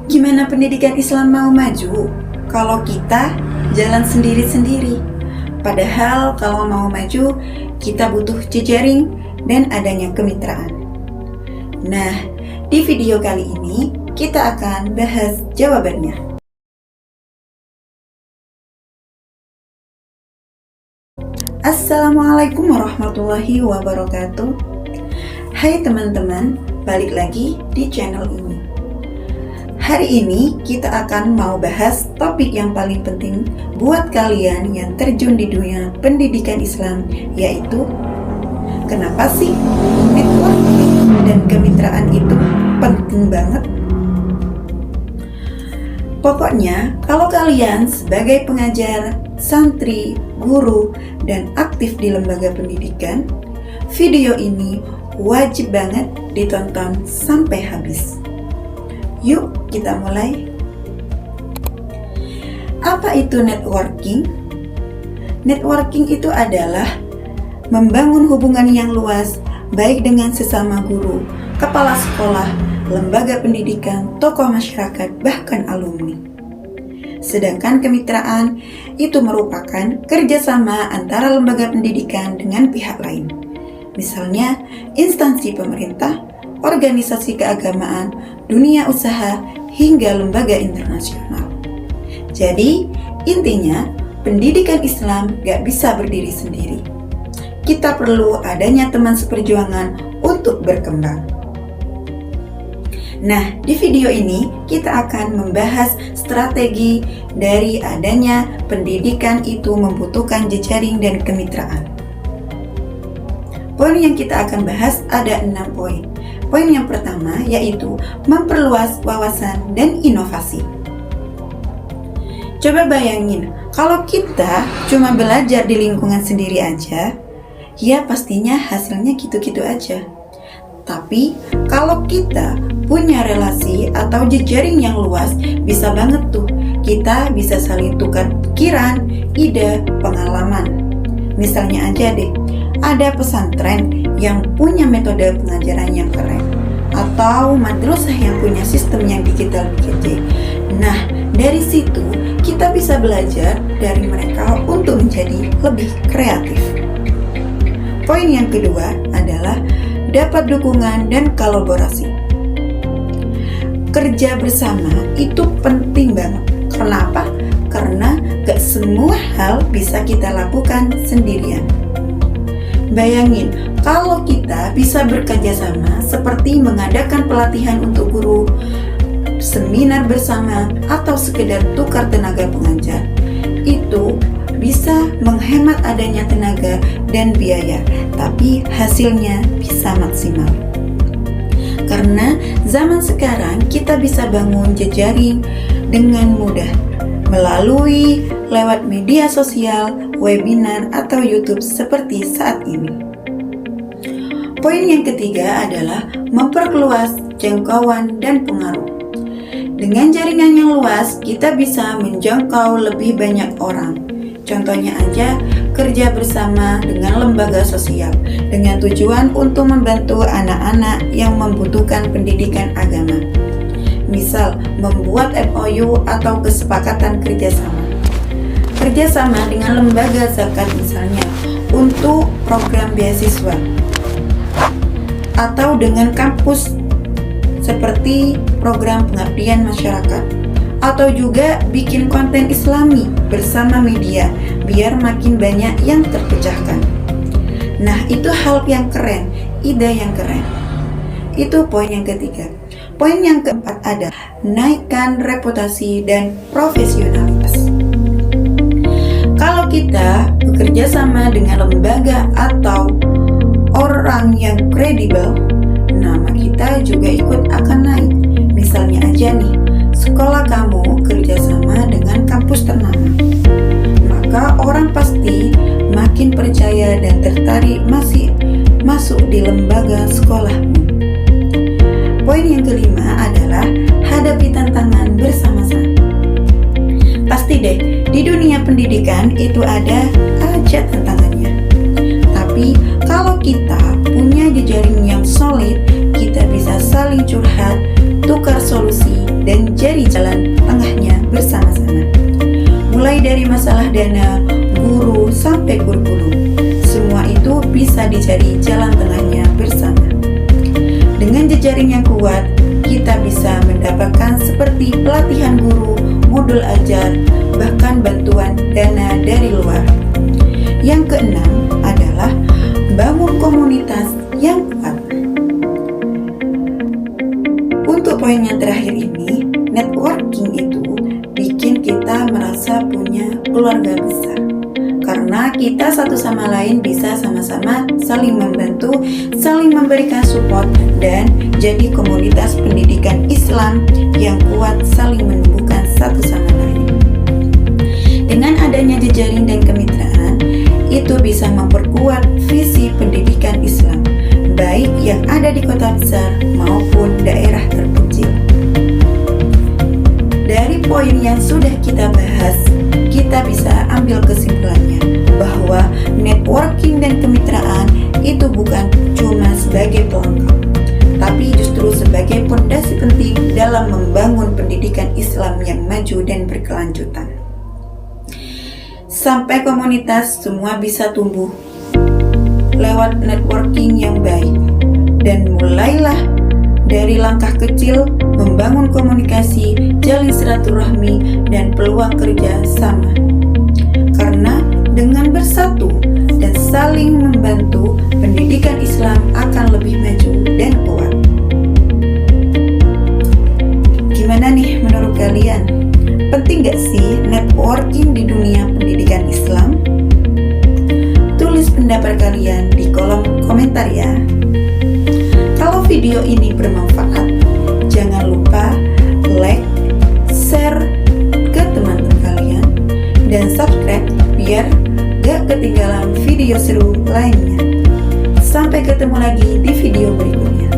Gimana pendidikan Islam mau maju kalau kita jalan sendiri-sendiri? Padahal kalau mau maju, kita butuh jejaring dan adanya kemitraan. Nah, di video kali ini kita akan bahas jawabannya. Assalamualaikum warahmatullahi wabarakatuh. Hai teman-teman, balik lagi di channel ini. Hari ini kita akan mau bahas topik yang paling penting buat kalian yang terjun di dunia pendidikan Islam, yaitu kenapa sih networking dan kemitraan itu penting banget? Pokoknya, kalau kalian sebagai pengajar, santri, guru, dan aktif di lembaga pendidikan, video ini wajib banget ditonton sampai habis. Yuk kita mulai. Apa itu networking? Networking itu adalah membangun hubungan yang luas baik dengan sesama guru, kepala sekolah, lembaga pendidikan, tokoh masyarakat, bahkan alumni. Sedangkan kemitraan itu merupakan kerjasama antara lembaga pendidikan dengan pihak lain. Misalnya instansi pemerintah, organisasi keagamaan, dunia usaha, hingga lembaga internasional. Jadi, intinya pendidikan Islam gak bisa berdiri sendiri. Kita perlu adanya teman seperjuangan untuk berkembang. Nah, di video ini kita akan membahas strategi dari adanya pendidikan itu membutuhkan jejaring dan kemitraan. Poin yang kita akan bahas ada 6 poin. Poin yang pertama yaitu memperluas wawasan dan inovasi. Coba bayangin, kalau kita cuma belajar di lingkungan sendiri aja, ya pastinya hasilnya gitu-gitu aja. Tapi kalau kita punya relasi atau jejaring yang luas, bisa banget tuh kita bisa saling tukar pikiran, ide, pengalaman. Misalnya aja deh, ada pesantren yang punya metode pengajaran yang keren, atau madrasah yang punya sistem yang digital PJJ. Nah, dari situ kita bisa belajar dari mereka untuk menjadi lebih kreatif. Poin yang kedua adalah dapat dukungan dan kolaborasi. Kerja bersama itu penting banget. Kenapa? Karena gak semua hal bisa kita lakukan sendirian. Bayangin, kalau kita bisa bekerja sama seperti mengadakan pelatihan untuk guru, seminar bersama, atau sekedar tukar tenaga pengajar, itu bisa menghemat adanya tenaga dan biaya, tapi hasilnya bisa maksimal. Karena zaman sekarang kita bisa bangun jejaring dengan mudah melalui lewat media sosial, webinar, atau YouTube seperti saat ini. Poin yang ketiga adalah memperluas jangkauan dan pengaruh. Dengan jaringan yang luas, kita bisa menjangkau lebih banyak orang. Contohnya aja, kerja bersama dengan lembaga sosial dengan tujuan untuk membantu anak-anak yang membutuhkan pendidikan agama. Misal, membuat MOU atau kesepakatan kerjasama. Kerjasama dengan lembaga zakat misalnya untuk program beasiswa. Atau dengan kampus seperti program pengabdian masyarakat. Atau juga bikin konten Islami bersama media biar makin banyak yang terpecahkan. Nah, itu hal yang keren, ide yang keren. Itu poin yang ketiga. Poin yang keempat adalah naikkan reputasi dan profesionalitas. Kalau kita bekerja sama dengan lembaga atau orang yang kredibel, nama kita juga ikut akan naik. Misalnya aja nih, sekolah kamu kerjasama dengan kampus ternama, maka orang pasti makin percaya dan tertarik masuk di lembaga sekolahmu. Poin yang kelima adalah hadapi tantangan bersama-sama. Pasti deh, di dunia pendidikan itu ada aja tantangannya. Tapi kalau kita punya jejaring yang solid, kita bisa saling curhat, tukar solusi, dan jadi masalah dana, guru, sampai kurikulum. Semua itu bisa dicari jalan tengahnya bersama. Dengan jejaring yang kuat, kita bisa mendapatkan seperti pelatihan guru, modul ajar, bahkan bantuan dana dari luar. Yang keenam adalah bangun komunitas yang kuat. Untuk poin yang terakhir ini, networking itu bikin kita merasa punya keluarga besar. Karena kita satu sama lain bisa sama-sama saling membantu, saling memberikan support, dan jadi komunitas pendidikan Islam yang kuat saling menumbuhkan satu sama lain. Dengan adanya jejaring dan kemitraan, itu bisa memperkuat visi pendidikan Islam, baik yang ada di kota besar maupun daerah terpencil. Dari poin yang sudah kita bahas, kita bisa ambil kesimpulannya bahwa networking dan kemitraan itu bukan cuma sebagai pelengkap, tapi justru sebagai fondasi penting dalam membangun pendidikan Islam yang maju dan berkelanjutan. Sampai komunitas semua bisa tumbuh lewat networking yang baik, dan mulailah dari langkah kecil membangun komunikasi, jalin silaturahmi, dan peluang kerja sama. Karena dengan bersatu dan saling membantu, pendidikan Islam akan lebih maju dan kuat. Gimana nih menurut kalian? Penting gak sih networking di dunia pendidikan Islam? Tulis pendapat kalian di kolom komentar ya. Kalau video ini bermanfaat, jangan lupa like, share ke teman-teman kalian, dan subscribe biar gak ketinggalan video seru lainnya. Sampai ketemu lagi di video berikutnya.